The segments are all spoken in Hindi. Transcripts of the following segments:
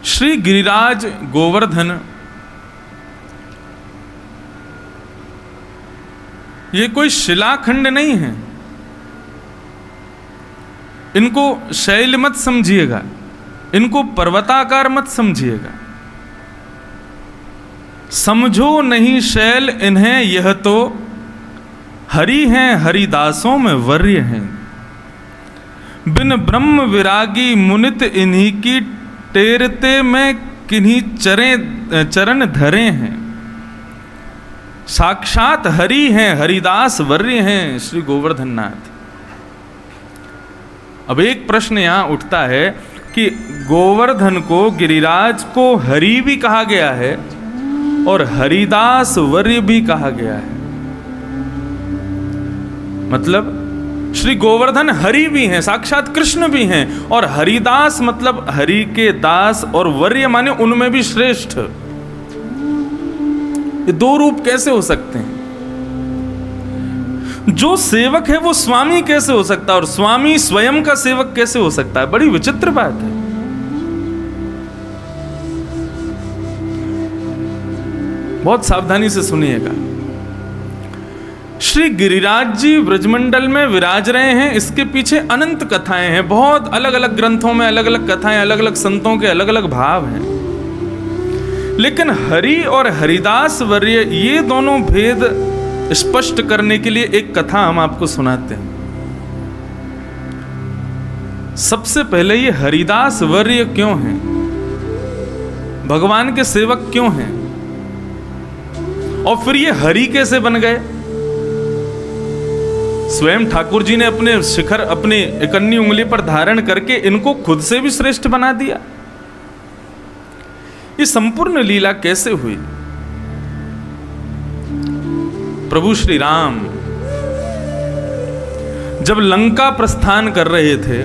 श्री गिरिराज गोवर्धन ये कोई शिलाखंड नहीं है। इनको शैल मत समझिएगा, इनको पर्वताकार मत समझिएगा। समझो नहीं शैल इन्हें, यह तो हरि हैं, हरिदासों में वर्य हैं। बिन ब्रह्म विरागी मुनित इन्हीं की टेरते में किन्हीं चरण धरे हैं। साक्षात हरि हैं, हरिदास वर्य हैं श्री गोवर्धन नाथ। अब एक प्रश्न यहां उठता है कि गोवर्धन को, गिरिराज को हरि भी कहा गया है और हरिदास वर्य भी कहा गया है। मतलब श्री गोवर्धन हरि भी हैं, साक्षात कृष्ण भी हैं, और हरिदास मतलब हरि के दास, और वर्य माने उनमें भी श्रेष्ठ। ये दो रूप कैसे हो सकते हैं? जो सेवक है वो स्वामी कैसे हो सकता है, और स्वामी स्वयं का सेवक कैसे हो सकता है? बड़ी विचित्र बात है। बहुत सावधानी से सुनिएगा। श्री गिरिराज जी ब्रजमंडल में विराज रहे हैं, इसके पीछे अनंत कथाएं हैं। बहुत अलग अलग ग्रंथों में अलग अलग कथाएं, अलग अलग संतों के अलग अलग भाव हैं। लेकिन हरि और हरिदास वर्य, ये दोनों भेद स्पष्ट करने के लिए एक कथा हम आपको सुनाते हैं। सबसे पहले ये हरिदास वर्य क्यों हैं, भगवान के सेवक क्यों हैं, और फिर ये हरि कैसे बन गए? स्वयं ठाकुर जी ने अपने शिखर, अपने इकन्नी उंगली पर धारण करके इनको खुद से भी श्रेष्ठ बना दिया। ये संपूर्ण लीला कैसे हुई? प्रभु श्री राम जब लंका प्रस्थान कर रहे थे,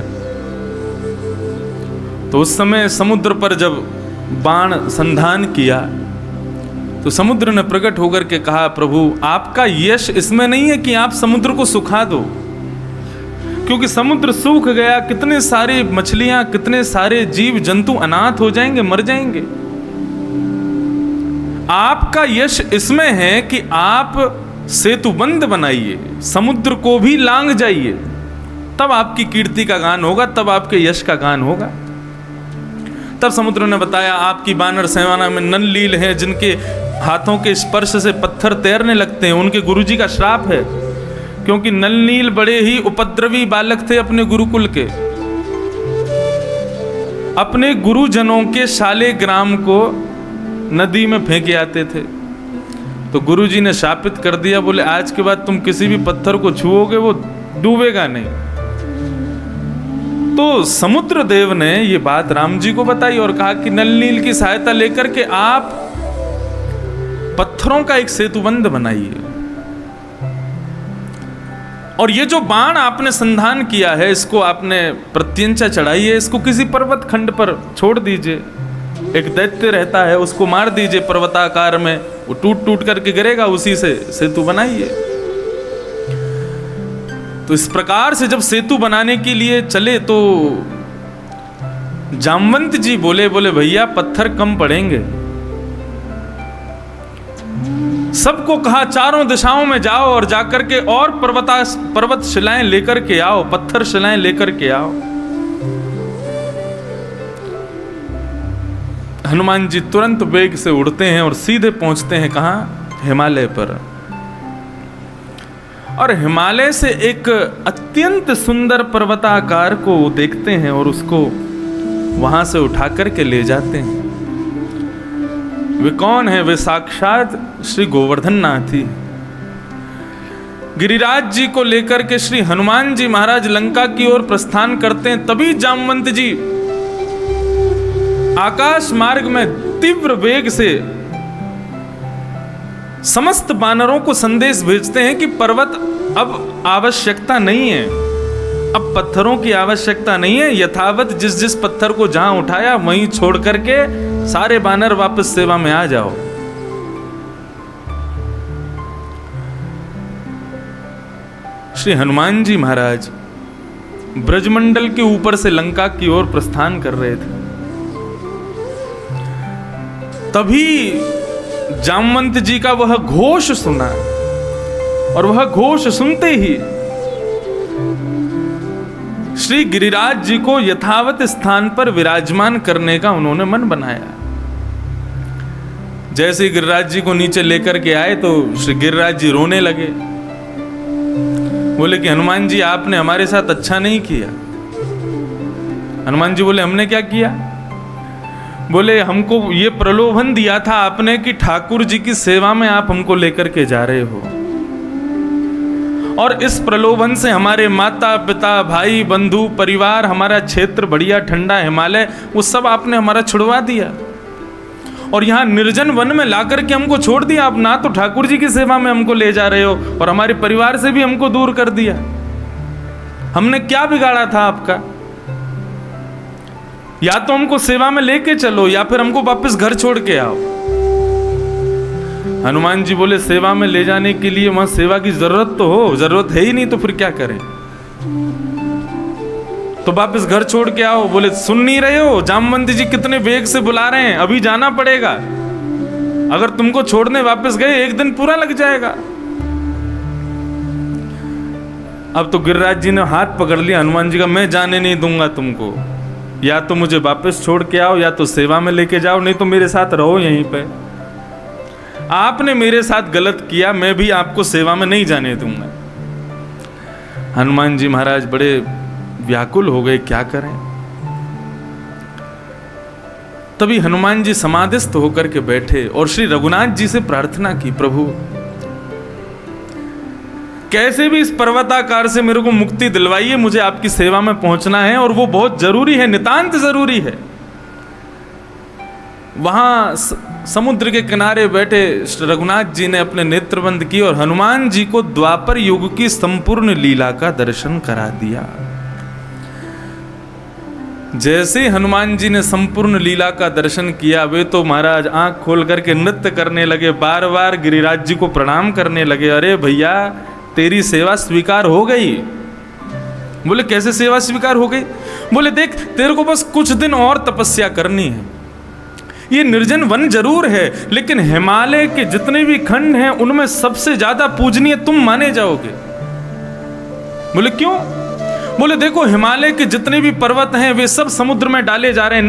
तो उस समय समुद्र पर जब बाण संधान किया, तो समुद्र ने प्रकट होकर के कहा, प्रभु आपका यश इसमें नहीं है कि आप समुद्र को सुखा दो, क्योंकि समुद्र सूख गया, कितने सारे मछलियां, कितने सारे जीव जंतु अनाथ हो जाएंगे, मर जाएंगे। आपका यश इसमें है कि आप सेतुबंध बनाइए, समुद्र को भी लांग जाइए, तब आपकी कीर्ति का गान होगा, तब आपके यश का गान होगा। तब समुद्र ने बताया, आपकी बानर सेना में नलनील हैं, जिनके हाथों के स्पर्श से पत्थर तैरने लगते हैं, उनके गुरुजी का श्राप है, क्योंकि नलनील बड़े ही उपद्रवी बालक थे अपने गुरुकुल के। अपने गुरुजनों के शालिग्राम को नदी में फेंके आते थे, तो गुरुजी ने शापित कर दिया, बोले आज के बाद तुम किसी भी पत्थर को छुओगे वो डूबेगा नहीं। तो समुद्र देव ने ये बात राम जी को बताई और कहा कि नलनील की सहायता लेकर के आप पत्थरों का एक सेतुबंध बनाइए, और ये जो बाण आपने संधान किया है, इसको आपने प्रत्यंचा चढ़ाई है, इसको किसी पर्वत खंड पर छोड़ दीजिए। एक दैत्य रहता है, उसको मार दीजिए पर्वताकार में, वो टूट टूट करके गिरेगा, उसी से सेतु बनाइए। तो इस प्रकार से जब सेतु बनाने के लिए चले, तो जामवंत जी बोले भैया पत्थर कम पड़ेंगे। सबको कहा चारों दिशाओं में जाओ और जाकर के और पर्वत शिलाएं लेकर के आओ, पत्थर शिलाएं लेकर के आओ। हनुमान जी तुरंत वेग से उड़ते हैं और सीधे पहुंचते हैं कहां? हिमालय पर। और हिमालय से एक अत्यंत सुंदर पर्वताकार को देखते हैं और उसको वहां से उठा करके ले जाते हैं। वे कौन है? वे साक्षात श्री गोवर्धन नाथ ही। गिरिराज जी को लेकर के श्री हनुमान जी महाराज लंका की ओर प्रस्थान करते हैं, तभी जामवंत जी आकाश मार्ग में तीव्र वेग से समस्त वानरों को संदेश भेजते हैं कि पर्वत अब आवश्यकता नहीं है, अब पत्थरों की आवश्यकता नहीं है। यथावत जिस जिस पत्थर को जहां उठाया वहीं छोड़ करके सारे वानर वापस सेवा में आ जाओ। श्री हनुमान जी महाराज ब्रजमंडल के ऊपर से लंका की ओर प्रस्थान कर रहे थे। तभी जामवंत जी का वह घोष सुना, और वह घोष सुनते ही श्री गिरिराज जी को यथावत स्थान पर विराजमान करने का उन्होंने मन बनाया। जैसे गिरिराज जी को नीचे लेकर के आए तो श्री गिरिराज जी रोने लगे। बोले कि हनुमान जी आपने हमारे साथ अच्छा नहीं किया। हनुमान जी बोले हमने क्या किया? बोले हमको ये प्रलोभन दिया था आपने कि ठाकुर जी की सेवा में आप हमको लेकर के जा रहे हो, और इस प्रलोभन से हमारे माता पिता भाई बंधु परिवार, हमारा क्षेत्र बढ़िया ठंडा हिमालय, वो सब आपने हमारा छुड़वा दिया, और यहाँ निर्जन वन में ला करके हमको छोड़ दिया। आप ना तो ठाकुर जी की सेवा में हमको ले जा रहे हो और हमारे परिवार से भी हमको दूर कर दिया। हमने क्या बिगाड़ा था आपका? या तो हमको सेवा में लेके चलो या फिर हमको वापस घर छोड़ के आओ। हनुमान जी बोले सेवा में ले जाने के लिए वहां सेवा की जरूरत तो हो, जरूरत है ही नहीं तो फिर क्या करें? तो वापस घर छोड़ के आओ। बोले सुन नहीं रहे हो? जामवंत जी कितने वेग से बुला रहे हैं, अभी जाना पड़ेगा। अगर तुमको छोड़ने वापस गए 1 दिन पूरा लग जाएगा। अब तो गिरिराज जी ने हाथ पकड़ लिया हनुमान जी का, मैं जाने नहीं दूंगा तुमको, या तो मुझे वापस छोड़ के आओ या तो सेवा में लेके जाओ, नहीं तो मेरे साथ रहो यहीं पे। आपने मेरे साथ गलत किया, मैं भी आपको सेवा में नहीं जाने दूंगा। हनुमान जी महाराज बड़े व्याकुल हो गए, क्या करें। तभी हनुमान जी समाधिस्थ होकर के बैठे और श्री रघुनाथ जी से प्रार्थना की, प्रभु कैसे भी इस पर्वताकार से मेरे को मुक्ति दिलवाइए, मुझे आपकी सेवा में पहुंचना है और वो बहुत जरूरी है, नितांत जरूरी है। वहां समुद्र के किनारे बैठे रघुनाथ जी ने अपने नेत्र बंद किए और हनुमान जी को द्वापर युग की संपूर्ण लीला का दर्शन करा दिया। जैसे हनुमान जी ने संपूर्ण लीला का दर्शन किया, वे तो महाराज आंख खोल करके नृत्य करने लगे, बार बार गिरिराज जी को प्रणाम करने लगे। अरे भैया तेरी सेवा स्वीकार हो गई। बोले कैसे सेवा स्वीकार हो गई? बोले देख तेरे को बस कुछ दिन और तपस्या करनी है। ये निर्जन वन जरूर है, लेकिन हिमालय के जितने भी खंड हैं उनमें सबसे ज्यादा पूजनीय तुम माने जाओगे। बोले क्यों? बोले देखो हिमालय के जितने भी पर्वत हैं वे सब समुद्र में डाले जा रहे हैं,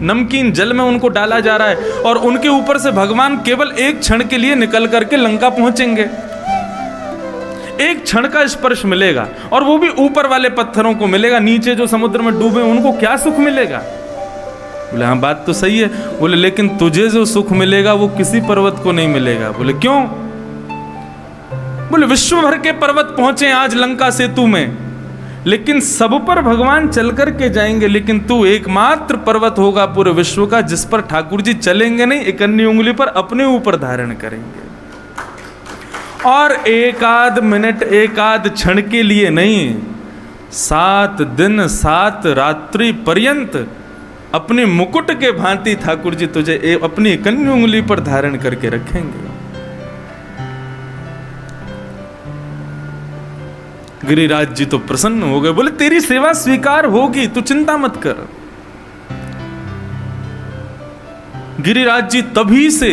नमकीन जल में उनको डाला जा रहा है, और उनके ऊपर से भगवान केवल एक क्षण के लिए निकल करके लंका पहुंचेंगे। एक क्षण का स्पर्श मिलेगा और वो भी ऊपर वाले पत्थरों को मिलेगा, नीचे जो समुद्र में डूबे उनको क्या सुख मिलेगा? बोले हाँ बात तो सही है। बोले लेकिन तुझे जो सुख मिलेगा वो किसी पर्वत को नहीं मिलेगा। बोले क्यों? बोले विश्व भर के पर्वत पहुंचे आज लंका सेतु में, लेकिन सब पर भगवान चल करके जाएंगे, लेकिन तू एकमात्र पर्वत होगा पूरे विश्व का जिस पर ठाकुर जी चलेंगे नहीं, इकन्नी उंगली पर अपने ऊपर धारण करेंगे। और एक आध मिनट एक आध क्षण के लिए नहीं, 7 दिन 7 रात्रि पर्यंत अपने मुकुट के भांति ठाकुर जी तुझे अपनी इकन्नी उंगली पर धारण करके रखेंगे। गिरिराज जी तो प्रसन्न हो गए, बोले तेरी सेवा स्वीकार होगी, तू चिंता मत कर। गिरिराज जी तभी से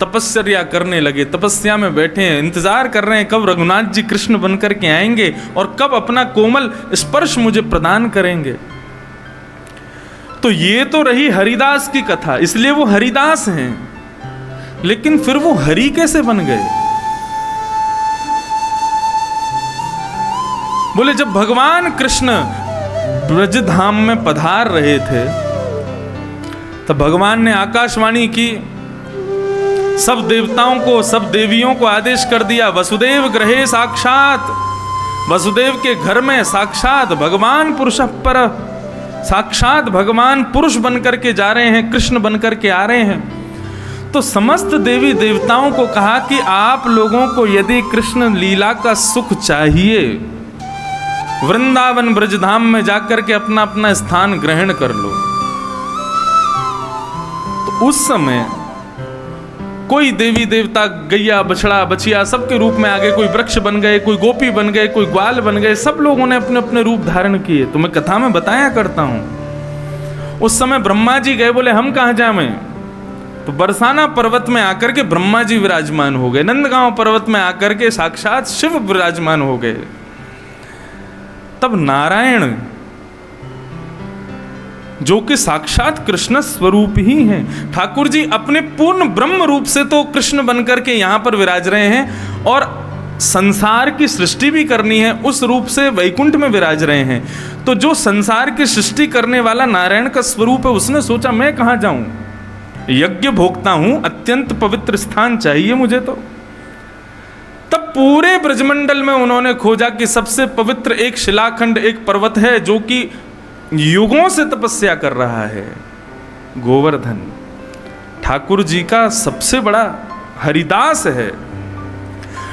तपस्या करने लगे, तपस्या में बैठे हैं, इंतजार कर रहे हैं कब रघुनाथ जी कृष्ण बनकर के आएंगे और कब अपना कोमल स्पर्श मुझे प्रदान करेंगे। तो ये तो रही हरिदास की कथा, इसलिए वो हरिदास हैं, लेकिन फिर वो हरि कैसे बन गए? बोले जब भगवान कृष्ण ब्रजधाम में पधार रहे थे तब भगवान ने आकाशवाणी की, सब देवताओं को सब देवियों को आदेश कर दिया, वसुदेव गृहे साक्षात, वसुदेव के घर में साक्षात भगवान पुरुष पर, साक्षात भगवान पुरुष बनकर के जा रहे हैं, कृष्ण बनकर के आ रहे हैं। तो समस्त देवी देवताओं को कहा कि आप लोगों को यदि कृष्ण लीला का सुख चाहिए, वृंदावन ब्रजधाम में जाकर के अपना अपना स्थान ग्रहण कर लो। तो उस समय कोई देवी देवता गैया बछड़ा बछिया सबके रूप में आ गए, कोई वृक्ष बन गए, कोई गोपी बन गए, कोई ग्वाल बन गए, सब लोगों ने अपने अपने रूप धारण किए। तो मैं कथा में बताया करता हूं। उस समय ब्रह्मा जी गए, बोले हम कहां जाएं? तो बरसाना पर्वत में आकर के ब्रह्मा जी विराजमान हो गए, नंदगांव पर्वत में आकर के साक्षात शिव विराजमान हो गए। तब नारायण जो कि साक्षात कृष्ण स्वरूप ही हैं, ठाकुर जी अपने पूर्ण ब्रह्म रूप से तो कृष्ण बनकर के यहां पर विराज रहे हैं और संसार की सृष्टि भी करनी है, उस रूप से वैकुंठ में विराज रहे हैं। तो जो संसार की सृष्टि करने वाला नारायण का स्वरूप है, उसने सोचा मैं कहां जाऊं, यज्ञ भोगता हूं, अत्यंत पवित्र स्थान चाहिए मुझे। तो तब पूरे ब्रजमंडल में उन्होंने खोजा कि सबसे पवित्र एक शिलाखंड, एक पर्वत है जो कि युगों से तपस्या कर रहा है, गोवर्धन। ठाकुर जी का सबसे बड़ा हरिदास है।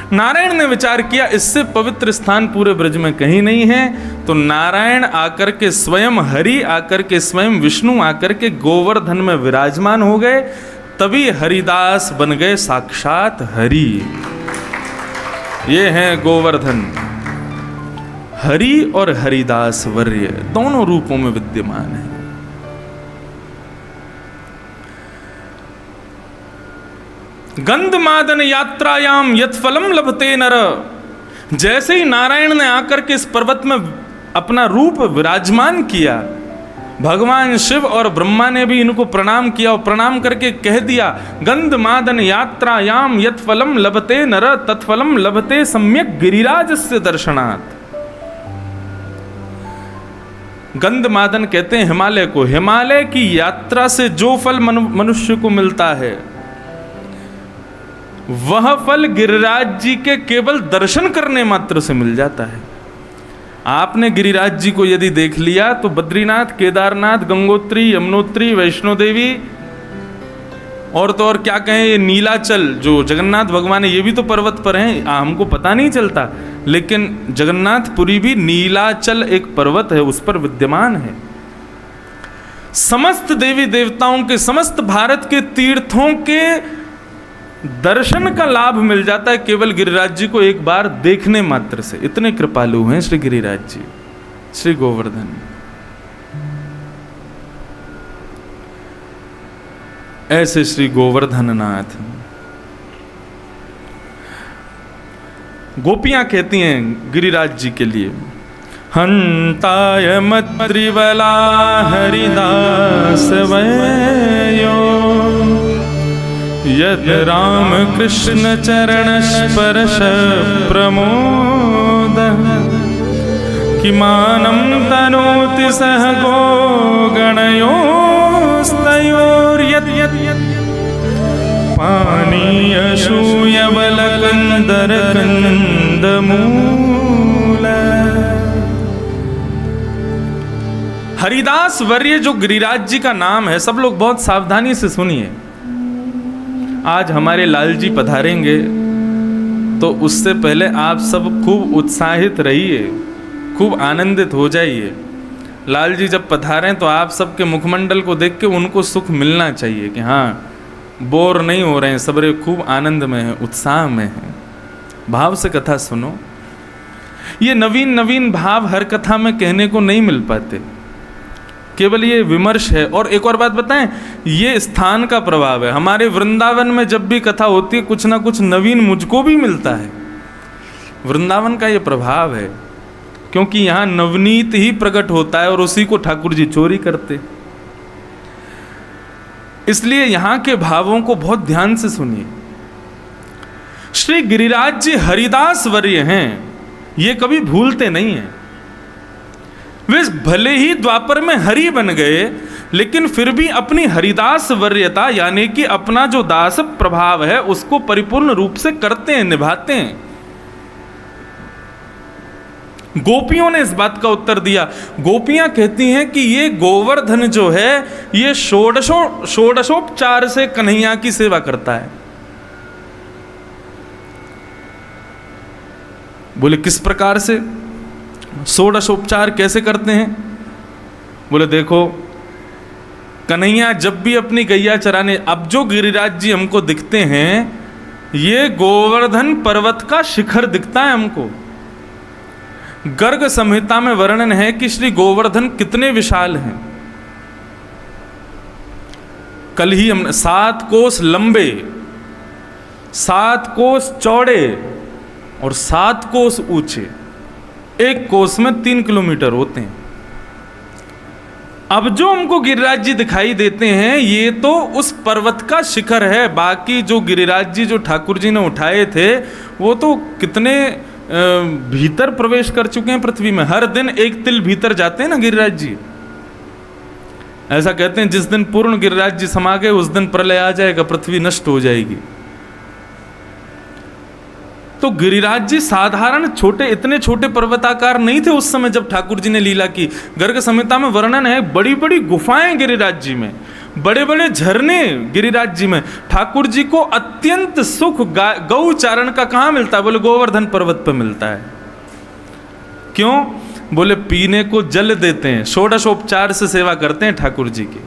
नारायण ने विचार किया इससे पवित्र स्थान पूरे ब्रज में कहीं नहीं है, तो नारायण आकर के स्वयं हरि आकर के स्वयं विष्णु आकर के गोवर्धन में विराजमान हो गए, तभी हरिदास बन गए साक्षात हरि। ये हैं गोवर्धन, हरि और हरिदास वर्य दोनों रूपों में विद्यमान है। गंधमादन यात्रायाम यत्फलम लभते नर। जैसे ही नारायण ने आकर के इस पर्वत में अपना रूप विराजमान किया, भगवान शिव और ब्रह्मा ने भी इनको प्रणाम किया और प्रणाम करके कह दिया, गंधमादन यात्रायाम यत्फलम लभते नर तत्फलम लभते सम्यक गिरिराजस्य दर्शनात्। गंधमादन कहते हैं हिमालय को। हिमालय की यात्रा से जो फल मनुष्य को मिलता है, वह फल गिरिराज जी के केवल दर्शन करने मात्र से मिल जाता है। आपने गिरिराज जी को यदि देख लिया तो बद्रीनाथ, केदारनाथ, गंगोत्री, यमुनोत्री, वैष्णो देवी और तो और क्या कहें, ये नीलाचल जो जगन्नाथ भगवान है, ये भी तो पर्वत पर हैं, हमको पता नहीं चलता, लेकिन जगन्नाथपुरी भी नीलाचल एक पर्वत है, उस पर विद्यमान है। समस्त देवी देवताओं के, समस्त भारत के तीर्थों के दर्शन का लाभ मिल जाता है केवल गिरिराज जी को एक बार देखने मात्र से। इतने कृपालु हैं श्री गिरिराज जी, श्री गोवर्धन। ऐसे श्री गोवर्धन नाथ। गोपियां कहती हैं गिरिराज जी के लिए, हंताय मत्रिबला हरिदास वयो यद राम कृष्ण चरण स्पर्श प्रमोद किमानं तनोति सह गो गणयोस्तयोर्यत् पानीय शूय बलकंदर कंदमूल। हरिदास वर्य जो गिरिराज जी का नाम है, सब लोग बहुत सावधानी से सुनिए। आज हमारे लाल जी पधारेंगे तो उससे पहले आप सब खूब उत्साहित रहिए, खूब आनंदित हो जाइए। लाल जी जब पधारें तो आप सबके मुखमंडल को देख के उनको सुख मिलना चाहिए कि हाँ, बोर नहीं हो रहे हैं, सबरे खूब आनंद में हैं, उत्साह में हैं। भाव से कथा सुनो। ये नवीन नवीन भाव हर कथा में कहने को नहीं मिल पाते, केवल ये विमर्श है। और एक और बात बताएं, ये स्थान का प्रभाव है। हमारे वृंदावन में जब भी कथा होती है, कुछ ना कुछ नवीन मुझको भी मिलता है। वृंदावन का ये प्रभाव है, क्योंकि यहाँ नवनीत ही प्रकट होता है और उसी को ठाकुर जी चोरी करते। इसलिए यहाँ के भावों को बहुत ध्यान से सुनिए। श्री गिरिराज जी हरिदास वर्य हैं, ये कभी भूलते नहीं हैं। वे भले ही द्वापर में हरि बन गए, लेकिन फिर भी अपनी हरिदास वर्यता यानी कि अपना जो दास प्रभाव है उसको परिपूर्ण रूप से करते हैं, निभाते हैं। गोपियों ने इस बात का उत्तर दिया। गोपियां कहती हैं कि ये गोवर्धन जो है ये षोडशोपचार से कन्हैया की सेवा करता है। बोले किस प्रकार से? षोडशोपचार कैसे करते हैं? बोले देखो, कन्हैया जब भी अपनी गैया चराने, अब जो गिरिराज जी हमको दिखते हैं, ये गोवर्धन पर्वत का शिखर दिखता है हमको। गर्ग संहिता में वर्णन है कि श्री गोवर्धन कितने विशाल हैं। कल ही हमने 7 कोस लंबे, 7 कोस चौड़े और 7 कोस ऊंचे, एक कोस में 3 किलोमीटर होते हैं। अब जो हमको गिरिराज जी दिखाई देते हैं ये तो उस पर्वत का शिखर है। बाकी जो गिरिराज जी जो ठाकुर जी ने उठाए थे वो तो कितने भीतर प्रवेश कर चुके हैं पृथ्वी में। हर दिन एक तिल भीतर जाते हैं ना गिरिराज जी। ऐसा कहते हैं जिस दिन पूर्ण गिरिराज जी समा गए उस दिन प्रलय आ जाएगा, पृथ्वी नष्ट हो जाएगी। तो गिरिराज जी साधारण छोटे, इतने छोटे पर्वताकार नहीं थे उस समय जब ठाकुर जी ने लीला की। गर्ग संहिता में वर्णन है, बड़ी बड़ी गुफाएं गिरिराज जी में, बड़े बड़े झरने गिरिराज जी में। ठाकुर जी को अत्यंत सुख गौ चारण का कहाँ मिलता है? बोले गोवर्धन पर्वत पर मिलता है। क्यों? बोले पीने को जल देते हैं, षोडशोपचार से सेवा करते हैं ठाकुर जी की,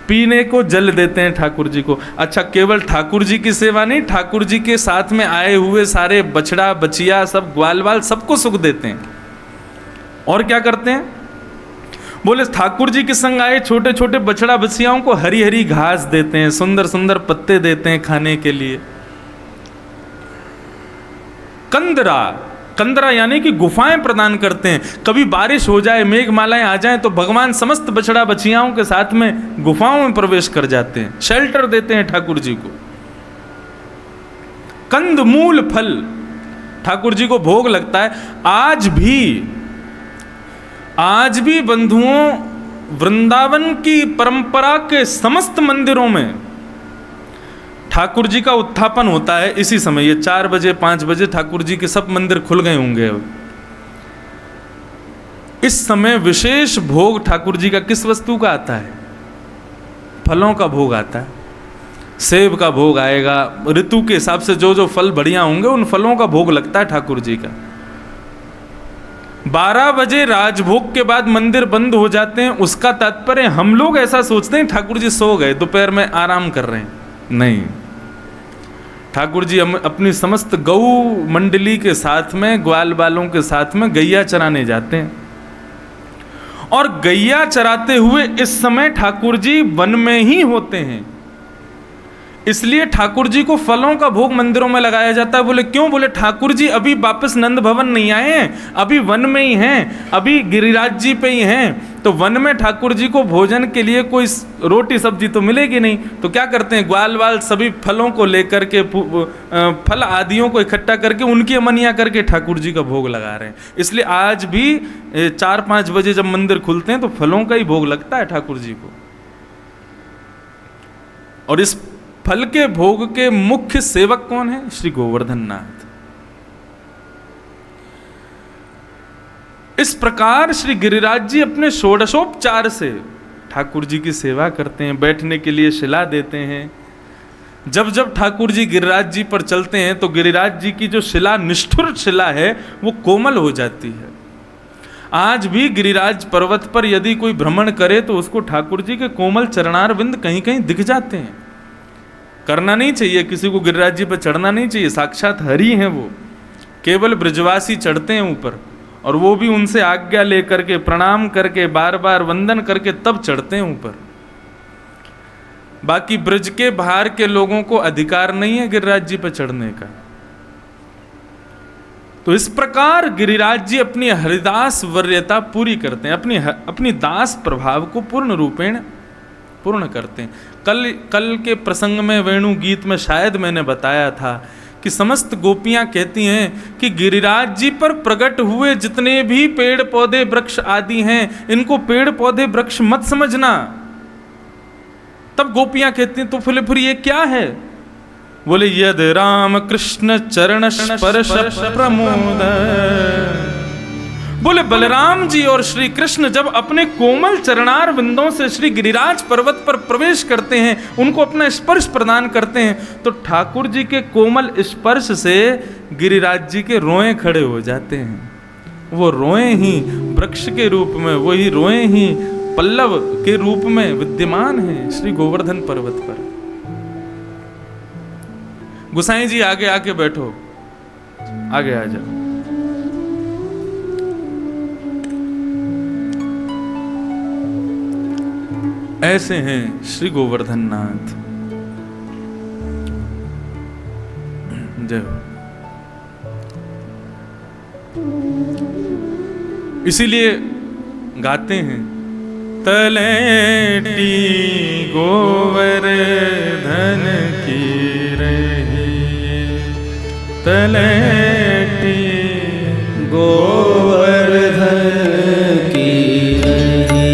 पीने को जल देते हैं ठाकुर जी को। अच्छा, केवल ठाकुर जी की सेवा नहीं, ठाकुर जी के साथ में आए हुए सारे बछड़ा बछिया सब ग्वाल बाल सबको सुख देते हैं। और क्या करते हैं? बोले ठाकुर जी के संग आए छोटे छोटे बछड़ा बछियाओं को हरी हरी घास देते हैं, सुंदर सुंदर पत्ते देते हैं खाने के लिए। कंदरा, कंदरा यानी कि गुफाएं प्रदान करते हैं। कभी बारिश हो जाए, मेघमालाएं आ जाएं तो भगवान समस्त बछड़ा बछियाओं के साथ में गुफाओं में प्रवेश कर जाते हैं, शेल्टर देते हैं ठाकुर जी को। कंद मूल फल ठाकुर जी को भोग लगता है। आज भी बंधुओं वृंदावन की परंपरा के समस्त मंदिरों में ठाकुर जी का उत्थापन होता है इसी समय। ये 4 बजे 5 बजे ठाकुर जी के सब मंदिर खुल गए होंगे। अब इस समय विशेष भोग ठाकुर जी का किस वस्तु का आता है? फलों का भोग आता है। सेब का भोग आएगा, ऋतु के हिसाब से जो जो फल बढ़िया होंगे उन फलों का भोग लगता है ठाकुर जी का। 12 बजे राजभोग के बाद मंदिर बंद हो जाते हैं। उसका तात्पर्य हम लोग ऐसा सोचते हैं ठाकुर जी सो गए, दोपहर में आराम कर रहे हैं। नहीं, ठाकुर जी अपनी समस्त गौ मंडली के साथ में, ग्वाल बालों के साथ में गैया चराने जाते हैं। और गैया चराते हुए इस समय ठाकुर जी वन में ही होते हैं, इसलिए ठाकुर जी को फलों का भोग मंदिरों में लगाया जाता है। बोले क्यों? बोले ठाकुर जी अभी वापस नंद भवन नहीं आए हैं, अभी वन में ही हैं, अभी गिरिराज जी पे ही हैं। तो वन में ठाकुर जी को भोजन के लिए कोई रोटी सब्जी तो मिलेगी नहीं, तो क्या करते हैं? ग्वाल वाल सभी फलों को लेकर के, फल आदियों को इकट्ठा करके उनकी अमनिया करके ठाकुर जी का भोग लगा रहे हैं। इसलिए आज भी 4-5 बजे जब मंदिर खुलते हैं तो फलों का ही भोग लगता है ठाकुर जी को। और इस फल के भोग के मुख्य सेवक कौन है? श्री गोवर्धन नाथ। इस प्रकार श्री गिरिराज जी अपने षोडशोपचार से ठाकुर जी की सेवा करते हैं, बैठने के लिए शिला देते हैं। जब जब ठाकुर जी गिरिराज जी पर चलते हैं तो गिरिराज जी की जो शिला, निष्ठुर शिला है, वो कोमल हो जाती है। आज भी गिरिराज पर्वत पर यदि कोई भ्रमण करे तो उसको ठाकुर जी के कोमल चरणार बिंद कहीं कहीं दिख जाते हैं। करना नहीं चाहिए, किसी को गिरिराज जी पर चढ़ना नहीं चाहिए, साक्षात हरि हैं वो। केवल ब्रजवासी चढ़ते हैं ऊपर, और वो भी उनसे आज्ञा लेकर के, प्रणाम करके, बार बार वंदन करके तब चढ़ते हैं ऊपर। बाकी ब्रज के बाहर के लोगों को अधिकार नहीं है गिरिराज जी पर चढ़ने का। तो इस प्रकार गिरिराज जी अपनी हरिदास वरीयता पूरी करते हैं, अपनी दास प्रभाव को पूर्ण रूपेण पूर्ण करते हैं। कल के प्रसंग में, वेणु गीत में शायद मैंने बताया था कि समस्त गोपियां कहती हैं कि गिरिराज जी पर प्रकट हुए जितने भी पेड़ पौधे वृक्ष आदि हैं, इनको पेड़ पौधे वृक्ष मत समझना। तब गोपियां कहती हैं तो फिर ये क्या है? बोले यद राम कृष्ण चरण स्पर्श प्रमोद। बोले बलराम जी और श्री कृष्ण जब अपने कोमल चरणार बिंदों से श्री गिरिराज पर्वत पर प्रवेश करते हैं, उनको अपना स्पर्श प्रदान करते हैं, तो ठाकुर जी के कोमल स्पर्श से गिरिराज जी के रोए खड़े हो जाते हैं। वो रोए ही वृक्ष के रूप में, वही रोए ही पल्लव के रूप में विद्यमान है श्री गोवर्धन पर्वत पर। गुसाई जी आगे आके बैठो, आगे आ जाओ। ऐसे हैं श्री गोवर्धन नाथ। जय हो। इसीलिए गाते हैं, तलेटी गोवर्धन की रही, तलेटी गोवर्धन की रही,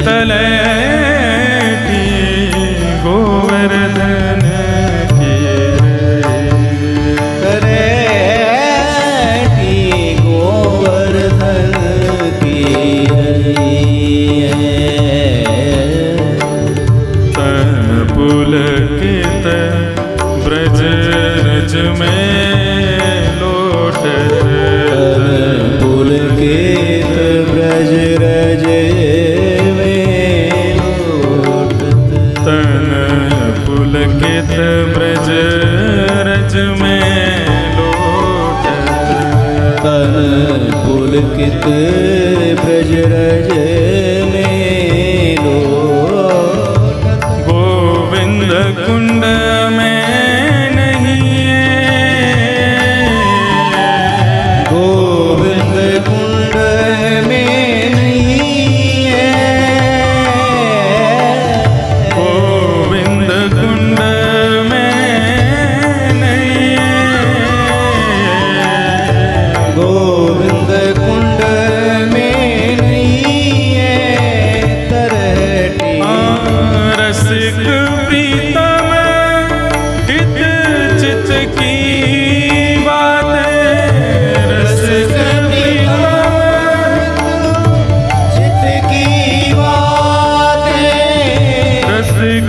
तलेटी गोवर्धन की रही, तलेटी गोवर्धन की रही। तन पुलकित ब्रज रज में लोटत, पुलकित ब्रज रज में लोटत, तन पुलकित ब्रज रज में लोटत, तन पुलकित ब्रज रज में लोटत। गोविंद कुंड में नहीं है, गोविंद कुंड में नहीं है, गोविंद कुंड में नहीं है, गोविंद कुंड में नहीं है। तरटी रसिक प्रीतम हित चित की बात है, रसिक प्रीतम चित की बात है, रसिक